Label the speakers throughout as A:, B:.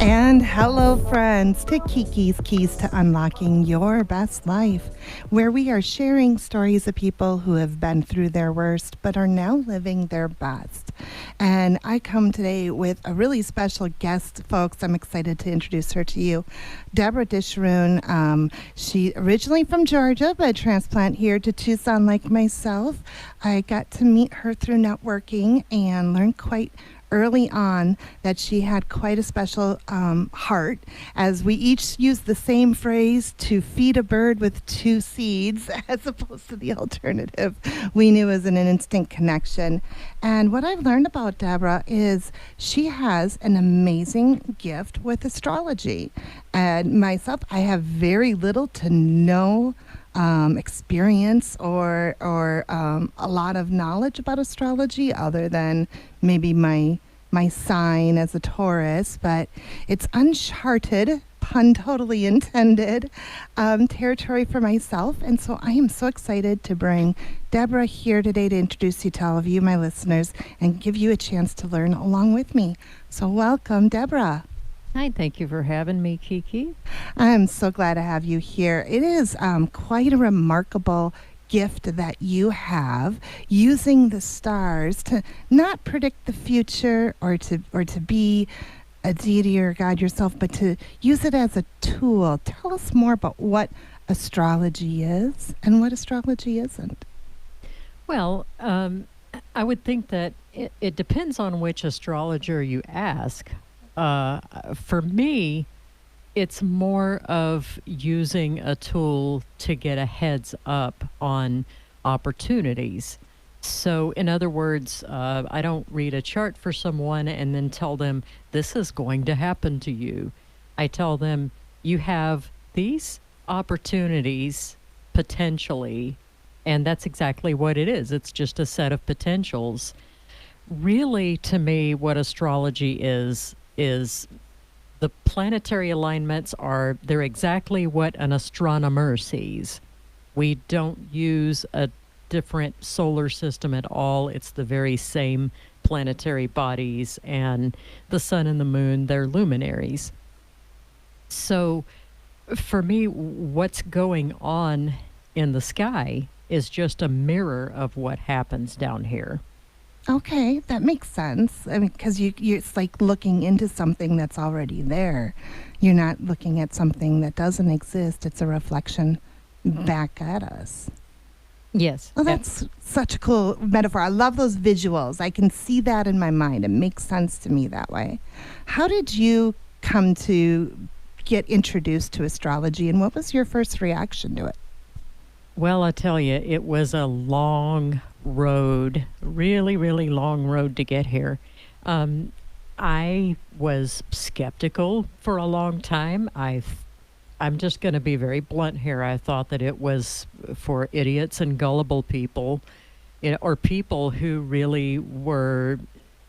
A: And hello, friends, to Kiki's Keys to Unlocking Your Best Life, where we are sharing stories of people who have been through their worst but are now living their best. And I come today with a really special guest, folks. I'm excited to introduce her to you. Deborah Disharoon. She originally from Georgia, but a transplant here to Tucson like myself. I got to meet her through networking and learned quite early on that she had quite a special heart, as we each use the same phrase, to feed a bird with two seeds, as opposed to the alternative we knew as an instant connection. And what I've learned about Deborah is she has an amazing gift with astrology. And myself, I have very little to no experience or a lot of knowledge about astrology, other than maybe my sign as a Taurus, but it's uncharted, pun totally intended, territory for myself. And so I am so excited to bring Deborah here today to introduce you to all of you, my listeners, and give you a chance to learn along with me. So welcome, Deborah.
B: Hi, thank you for having me, Kiki.
A: I'm so glad to have you here. It is quite a remarkable gift that you have, using the stars to not predict the future or to be a deity or God yourself, but to use it as a tool. Tell us more about what astrology is and what astrology isn't.
B: Well, I would think that it depends on which astrologer you ask. For me, it's more of using a tool to get a heads up on opportunities. So, in other words, I don't read a chart for someone and then tell them, this is going to happen to you. I tell them, you have these opportunities potentially, and that's exactly what it is. It's just a set of potentials. Really, to me, what astrology is the planetary alignments they're exactly what an astronomer sees. We don't use a different solar system at all. It's the very same planetary bodies, and the sun and the moon, they're luminaries. So for me, what's going on in the sky is just a mirror of what happens down here.
A: Okay, that makes sense. I mean, because it's like looking into something that's already there. You're not looking at something that doesn't exist. It's a reflection back at us.
B: Yes.
A: Well, that's such a cool metaphor. I love those visuals. I can see that in my mind. It makes sense to me that way. How did you come to get introduced to astrology, and what was your first reaction to it?
B: Well, I tell you, it was a long road, really, really long road to get here. I was skeptical for a long time. I'm just going to be very blunt here. I thought that it was for idiots and gullible people, or people who really were,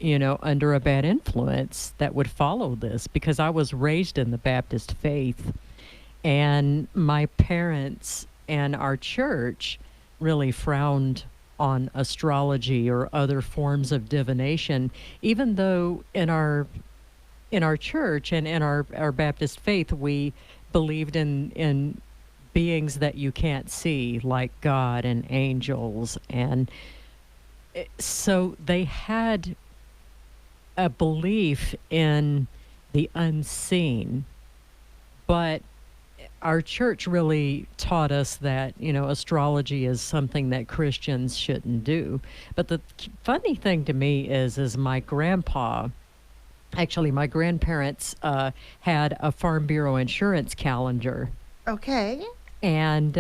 B: under a bad influence that would follow this, because I was raised in the Baptist faith, and my parents and our church really frowned on astrology or other forms of divination, even though in our church and in our Baptist faith, we believed in beings that you can't see, like God and angels. And so they had a belief in the unseen, but our church really taught us that, astrology is something that Christians shouldn't do. But the funny thing to me is my grandparents had a Farm Bureau insurance calendar.
A: Okay.
B: And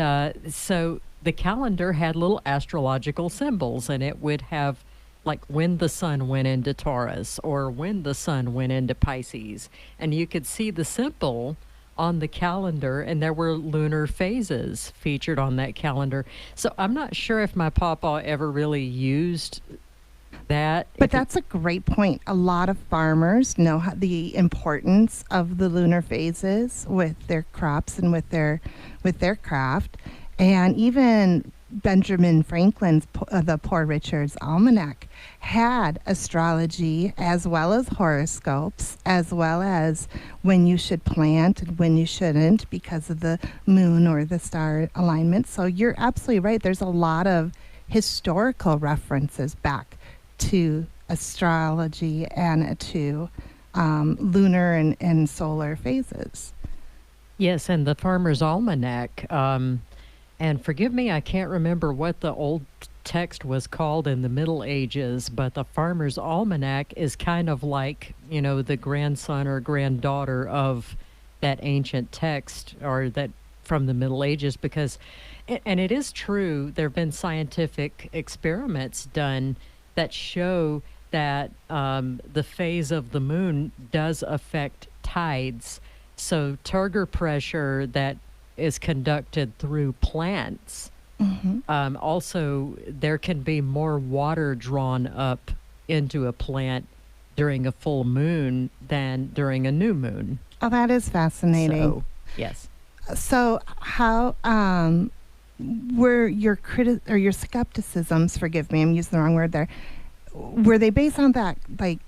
B: so the calendar had little astrological symbols, and it would have like when the sun went into Taurus or when the sun went into Pisces. And you could see the symbol on the calendar, and there were lunar phases featured on that calendar. So I'm not sure if my papa ever really used that.
A: But that's a great point. A lot of farmers know the importance of the lunar phases with their crops and with their craft. And even Benjamin Franklin's the Poor Richard's Almanac had astrology as well as horoscopes, as well as when you should plant and when you shouldn't because of the moon or the star alignment. So you're absolutely right. There's a lot of historical references back to astrology and to lunar and solar phases.
B: Yes, and the Farmer's Almanac. And forgive me, I can't remember what the old text was called in the Middle Ages, but the Farmer's Almanac is kind of like, the grandson or granddaughter of that ancient text or that from the Middle Ages because, and it is true, there have been scientific experiments done that show that the phase of the moon does affect tides. So turgor pressure that is conducted through plants. Also, there can be more water drawn up into a plant during a full moon than during a new moon.
A: Oh, that is fascinating.
B: So, yes.
A: So, how were your or your skepticisms? Forgive me, I'm using the wrong word there. Were they based on that, like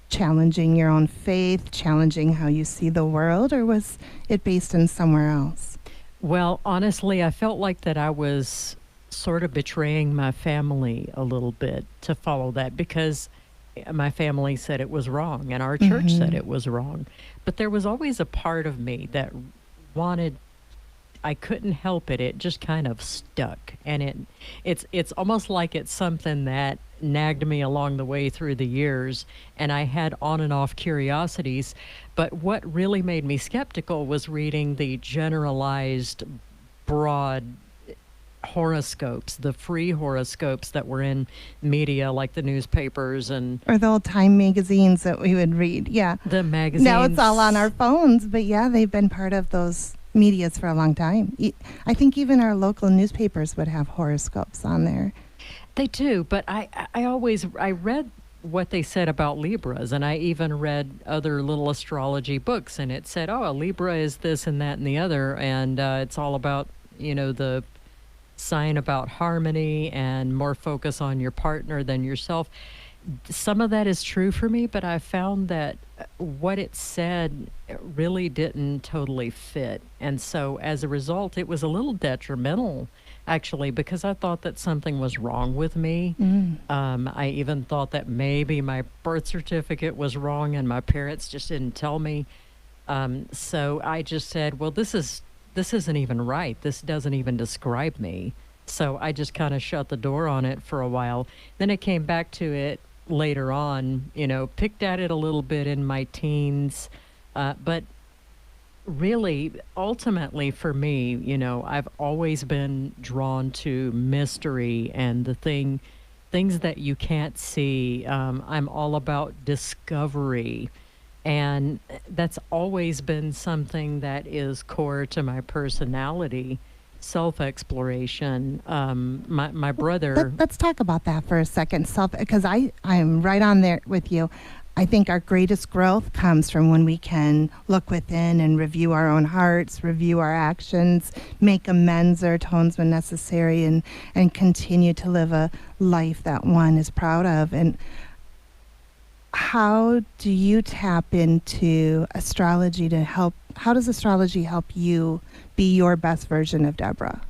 A: challenging your own faith, challenging how you see the world, or was it based in somewhere else?
B: Well, honestly, I felt like that I was sort of betraying my family a little bit to follow that because my family said it was wrong and our church said it was wrong. But there was always a part of me that wanted, I couldn't help it. It just kind of stuck. And it's almost like it's something that nagged me along the way through the years, and I had on and off curiosities. But what really made me skeptical was reading the generalized, broad horoscopes, the free horoscopes that were in media like the newspapers and
A: or the old Time magazines that we would read. Yeah,
B: the magazines.
A: Now it's all on our phones, but yeah, they've been part of those medias for a long time. I think even our local newspapers would have horoscopes on there.
B: They do, but I read what they said about Libras, and I even read other little astrology books, and it said, oh, a Libra is this and that and the other, and it's all about, the sign about harmony and more focus on your partner than yourself. Some of that is true for me, but I found that what it said really didn't totally fit. And so as a result, it was a little detrimental, actually, because I thought that something was wrong with me. I even thought that maybe my birth certificate was wrong and my parents just didn't tell me. So I just said, well, this isn't even right. This doesn't even describe me. So I just kind of shut the door on it for a while. Then I came back to it later on, picked at it a little bit in my teens. But really, ultimately for me, I've always been drawn to mystery and things that you can't see. I'm all about discovery. And that's always been something that is core to my personality. Self-exploration. My brother.
A: Let's talk about that for a second. Because I'm right on there with you. I think our greatest growth comes from when we can look within and review our own hearts, review our actions, make amends or atones when necessary, and continue to live a life that one is proud of. And how do you tap into astrology to help? How does astrology help you be your best version of Deborah?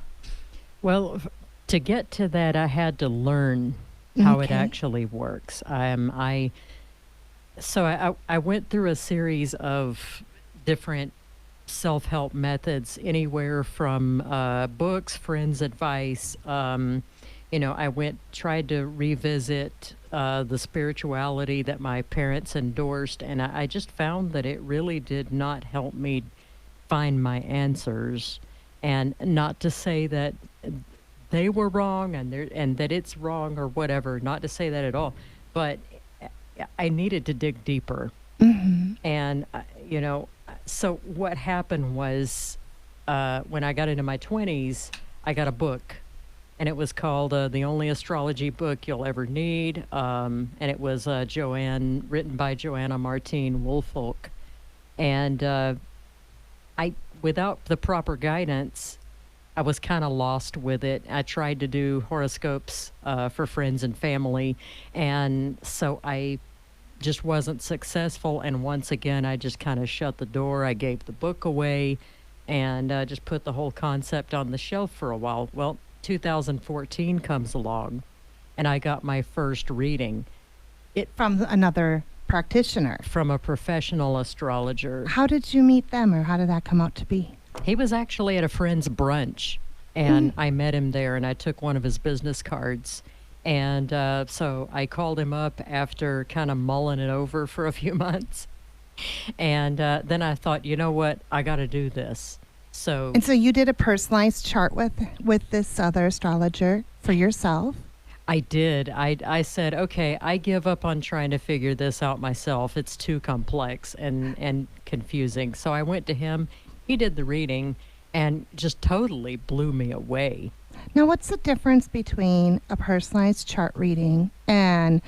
B: Well, to get to that, I had to learn how it actually works. So I went through a series of different self-help methods, anywhere from books, friends' advice. I tried to revisit the spirituality that my parents endorsed, and I just found that it really did not help me find my answers. And not to say that they were wrong and that it's wrong or whatever, not to say that at all, but I needed to dig deeper. And, so what happened was when I got into my 20s, I got a book, and it was called The Only Astrology Book You'll Ever Need. And it was written by Joanna Martine Woolfolk. And without the proper guidance, I was kind of lost with it. I tried to do horoscopes for friends and family, and so I just wasn't successful. And once again, I just kind of shut the door. I gave the book away and just put the whole concept on the shelf for a while. Well, 2014 comes along, and I got my first reading.
A: From another practitioner.
B: From a professional astrologer.
A: How did you meet them, or how did that come out to be?
B: He was actually at a friend's brunch, and I met him there, and I took one of his business cards. And so I called him up after kind of mulling it over for a few months. And then I thought, you know what? I got to do this.
A: And so you did a personalized chart with this other astrologer for yourself?
B: I did. I said, okay, I give up on trying to figure this out myself. It's too complex and confusing. So I went to him. He did the reading and just totally blew me away.
A: Now, what's the difference between a personalized chart reading and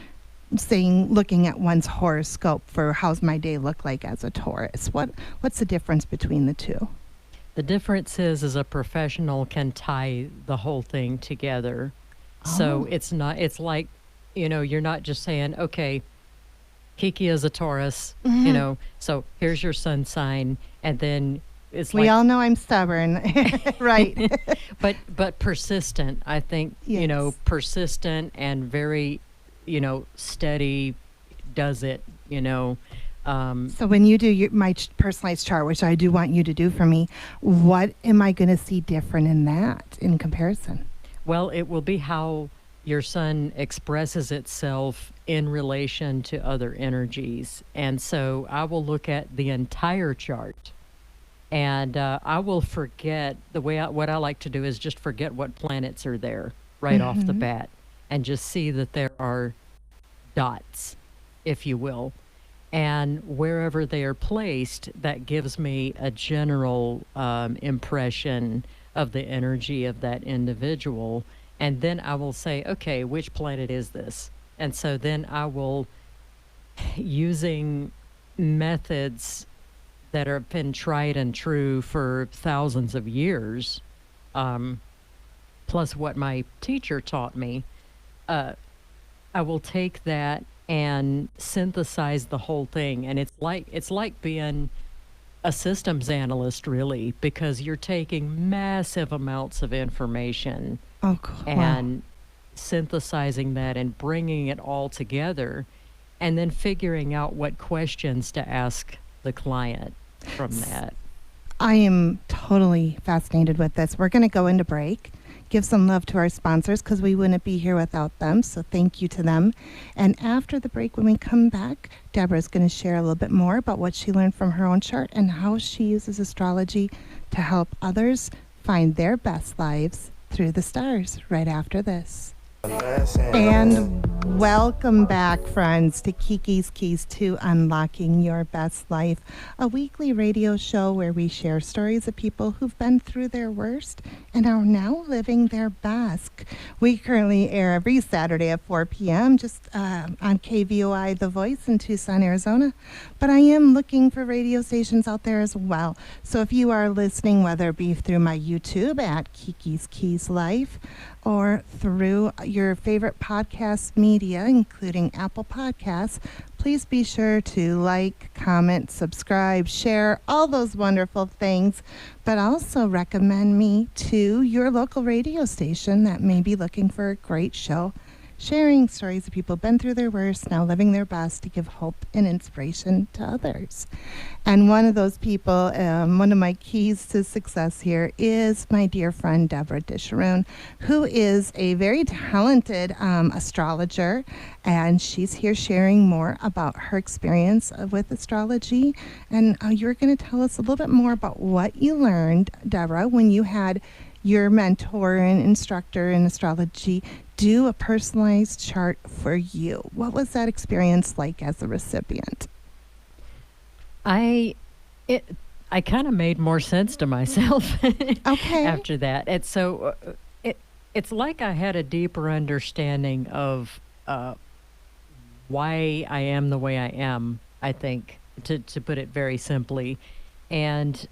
A: looking at one's horoscope for how's my day look like as a Taurus? What's the difference between the two?
B: The difference is a professional can tie the whole thing together. So it's like, you're not just saying, okay, Kiki is a Taurus, so here's your sun sign. And then
A: we all know I'm stubborn, right?
B: but persistent, I think,
A: yes.
B: Persistent and very, steady does it,
A: So when you do my personalized chart, which I do want you to do for me, what am I going to see different in that in comparison?
B: Well, it will be how your sun expresses itself in relation to other energies. And so I will look at the entire chart, and I will forget what I like to do is just forget what planets are there right off the bat and just see that there are dots, if you will. And wherever they are placed, that gives me a general impression of the energy of that individual. And then I will say, okay, which planet is this? And so then I will, using methods that have been tried and true for thousands of years, plus what my teacher taught me, I will take that and synthesize the whole thing. And it's like being a systems analyst, really, because you're taking massive amounts of information and synthesizing that and bringing it all together, and then figuring out what questions to ask the client from that.
A: I am totally fascinated with this. We're going to go into break, give some love to our sponsors because we wouldn't be here without them. So thank you to them. And after the break, when we come back, Deborah's going to share a little bit more about what she learned from her own chart and how she uses astrology to help others find their best lives through the stars right after this. And welcome back, friends, to Kiki's Keys to Unlocking Your Best Life, a weekly radio show where we share stories of people who've been through their worst and are now living their best. We currently air every Saturday at 4 p.m. just on KVOI The Voice in Tucson, Arizona. But I am looking for radio stations out there as well. So if you are listening, whether it be through my YouTube at Kiki's Keys Life, or through your favorite podcast media, including Apple Podcasts, please be sure to like, comment, subscribe, share, all those wonderful things, but also recommend me to your local radio station that may be looking for a great show, sharing stories of people who've been through their worst, now living their best to give hope and inspiration to others. And one of those people, one of my keys to success here is my dear friend, Deborah Disharoon, who is a very talented astrologer. And she's here sharing more about her experience with astrology. And you're going to tell us a little bit more about what you learned, Deborah, when you had your mentor and instructor in astrology do a personalized chart for you. What was that experience like as a recipient?
B: I kind of made more sense to myself after that. And so it's like I had a deeper understanding of why I am the way I am, I think, to put it very simply. And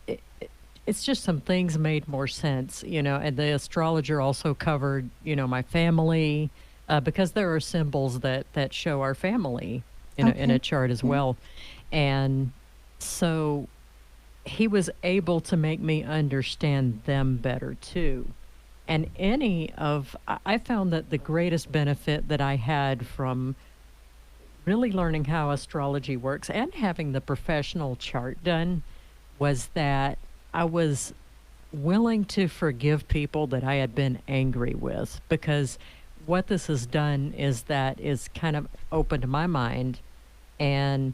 B: it's just some things made more sense, and the astrologer also covered, my family, because there are symbols that show our family in a
A: Okay.
B: chart as
A: Yeah.
B: well. And so he was able to make me understand them better too. And I found that the greatest benefit that I had from really learning how astrology works and having the professional chart done was that I was willing to forgive people that I had been angry with, because what this has done is that is kind of opened my mind and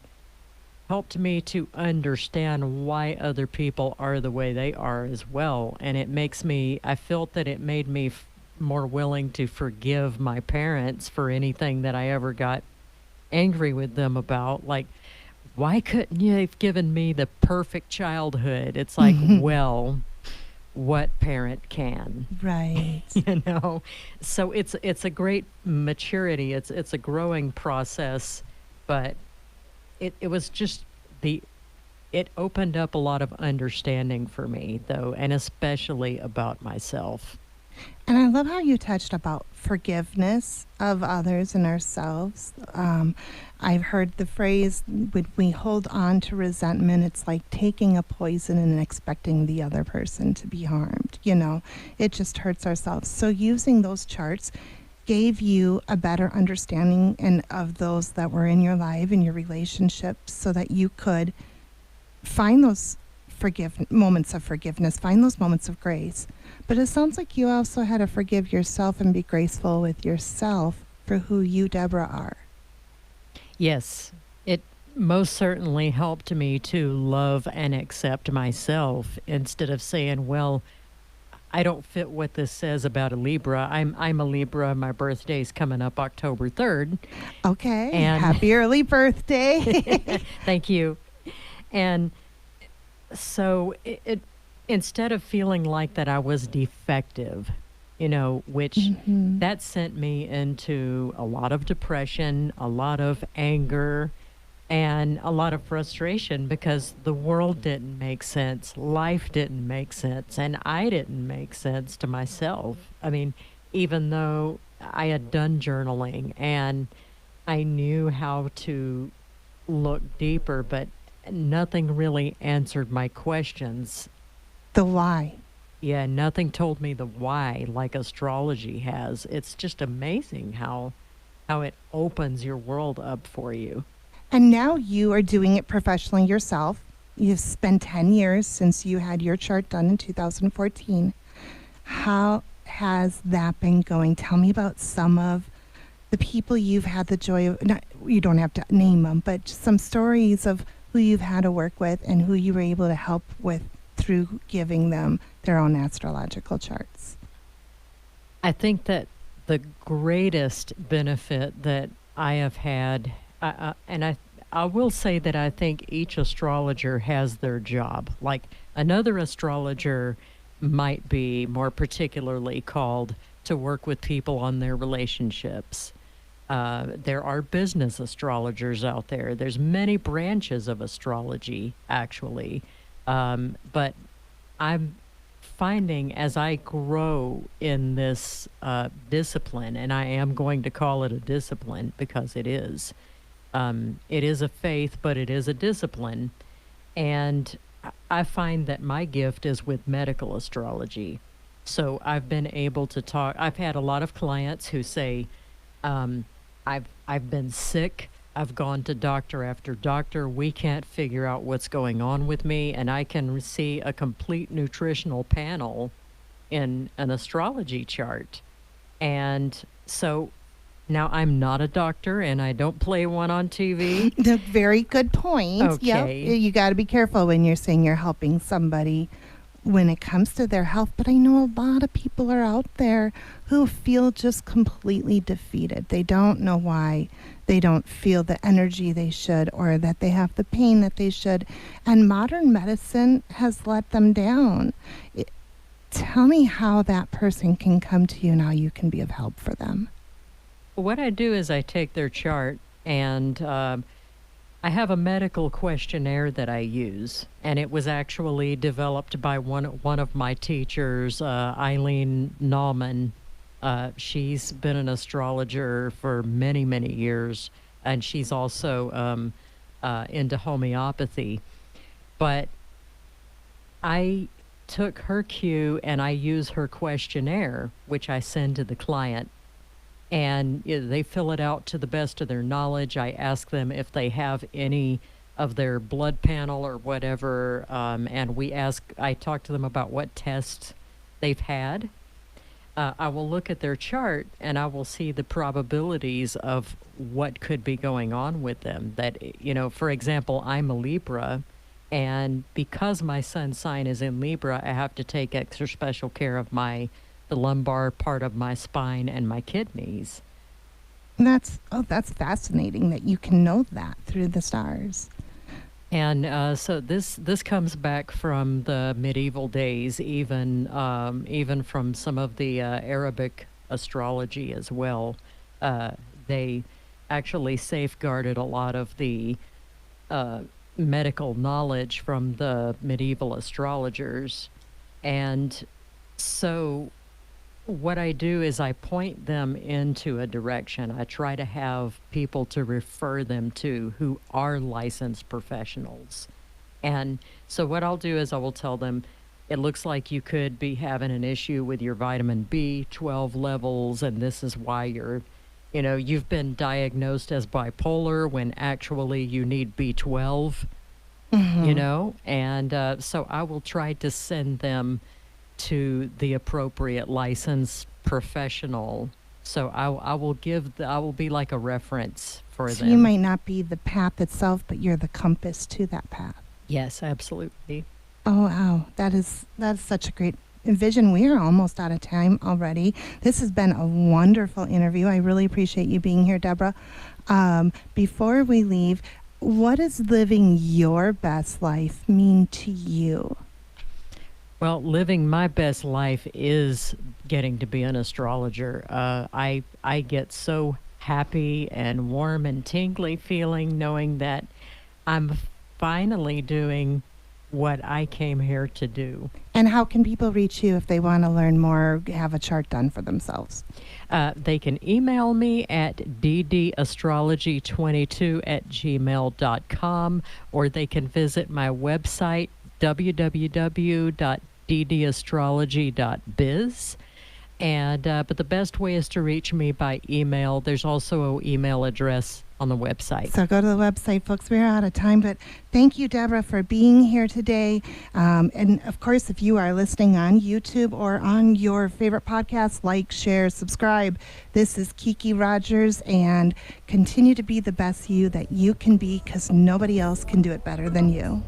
B: helped me to understand why other people are the way they are as well. And I felt that it made me more willing to forgive my parents for anything that I ever got angry with them about. Like, why couldn't you have given me the perfect childhood? It's like, well, what parent can?
A: Right.
B: you know so it's a great maturity, it's a growing process, but it was just the it opened up a lot of understanding for me, though, and especially about myself.
A: And I love how you touched about forgiveness of others and ourselves. I've heard the phrase, when we hold on to resentment, it's like taking a poison and expecting the other person to be harmed. It just hurts ourselves. So using those charts gave you a better understanding and of those that were in your life and your relationships, so that you could find those moments of forgiveness, find those moments of grace. But it sounds like you also had to forgive yourself and be graceful with yourself for who you, Deborah, are.
B: Yes, it most certainly helped me to love and accept myself instead of saying, well, I don't fit what this says about a Libra. I'm a Libra. My birthday's coming up October 3rd.
A: Okay,
B: And
A: happy early birthday.
B: thank you. And so it instead of feeling like that I was defective, which
A: Mhm.
B: that sent me into a lot of depression, a lot of anger, and a lot of frustration, because the world didn't make sense, life didn't make sense, and I didn't make sense to myself. I mean, even though I had done journaling and I knew how to look deeper, but nothing really answered my questions.
A: The why.
B: Yeah, nothing told me the why like astrology has. It's just amazing how it opens your world up for you.
A: And now you are doing it professionally yourself. You've spent 10 years since you had your chart done in 2014. How has that been going? Tell me about some of the people you've had the joy of, not, you don't have to name them, but some stories of who you've had to work with and who you were able to help with through giving them their own astrological charts.
B: I think that the greatest benefit that I have had, and I will say that I think each astrologer has their job. Like, another astrologer might be more particularly called to work with people on their relationships. There are business astrologers out there. There's many branches of astrology, actually. But I'm finding, as I grow in this discipline, and I am going to call it a discipline because it is a faith, but it is a discipline. And I find that my gift is with medical astrology. So I've been able to talk. I've had a lot of clients who say, um, I've been sick. I've gone to doctor after doctor. We can't figure out what's going on with me, and I can see a complete nutritional panel in an astrology chart. And so now I'm not a doctor, and I don't play one on TV.
A: The very good point. Yep.
B: Okay.
A: You got to be careful when you're saying you're helping somebody when it comes to their health. But I know a lot of people are out there who feel just completely defeated. They don't know why. They don't feel the energy they should, or that they have the pain that they should. And modern medicine has let them down. Tell me how that person can come to you and how you can be of help for them.
B: What I do is I take their chart and I have a medical questionnaire that I use, and it was actually developed by one of my teachers, Eileen Nauman. She's been an astrologer for many, many years, and she's also into homeopathy. But I took her cue and I use her questionnaire, which I send to the client. And they fill it out to the best of their knowledge. I ask them if they have any of their blood panel or whatever, and I talk to them about what tests they've had. I will look at their chart and I will see the probabilities of what could be going on with them. That, for example, I'm a Libra, and because my sun sign is in Libra, I have to take extra special care of the lumbar part of my spine and my kidneys.
A: That's fascinating that you can know that through the stars.
B: And so this comes back from the medieval days, even from some of the Arabic astrology as well. They actually safeguarded a lot of the medical knowledge from the medieval astrologers. And so what I do is I point them into a direction. I try to have people to refer them to who are licensed professionals. And so what I'll do is I will tell them, it looks like you could be having an issue with your vitamin B12 levels, and this is why you've been diagnosed as bipolar when actually you need B12, and so I will try to send them to the appropriate licensed professional. So I will be like a reference for them.
A: So you might not be the path itself, but you're the compass to that path.
B: Yes, absolutely.
A: Oh, wow. That is such a great vision. We are almost out of time already. This has been a wonderful interview. I really appreciate you being here, Deborah. Before we leave, what does living your best life mean to you?
B: Well, living my best life is getting to be an astrologer. I get so happy and warm and tingly feeling knowing that I'm finally doing what I came here to do.
A: And how can people reach you if they want to learn more or have a chart done for themselves?
B: They can email me at ddastrology22@gmail.com, or they can visit my website, www.ddastrology.biz. And but the best way is to reach me by email. There's also an email address on the website.
A: So go to the website, folks. We're out of time, but thank you, Deborah, for being here today. And of course, if you are listening on YouTube or on your favorite podcast, like, share, subscribe. This is Kiki Rogers, and continue to be the best you that you can be, because nobody else can do it better than you.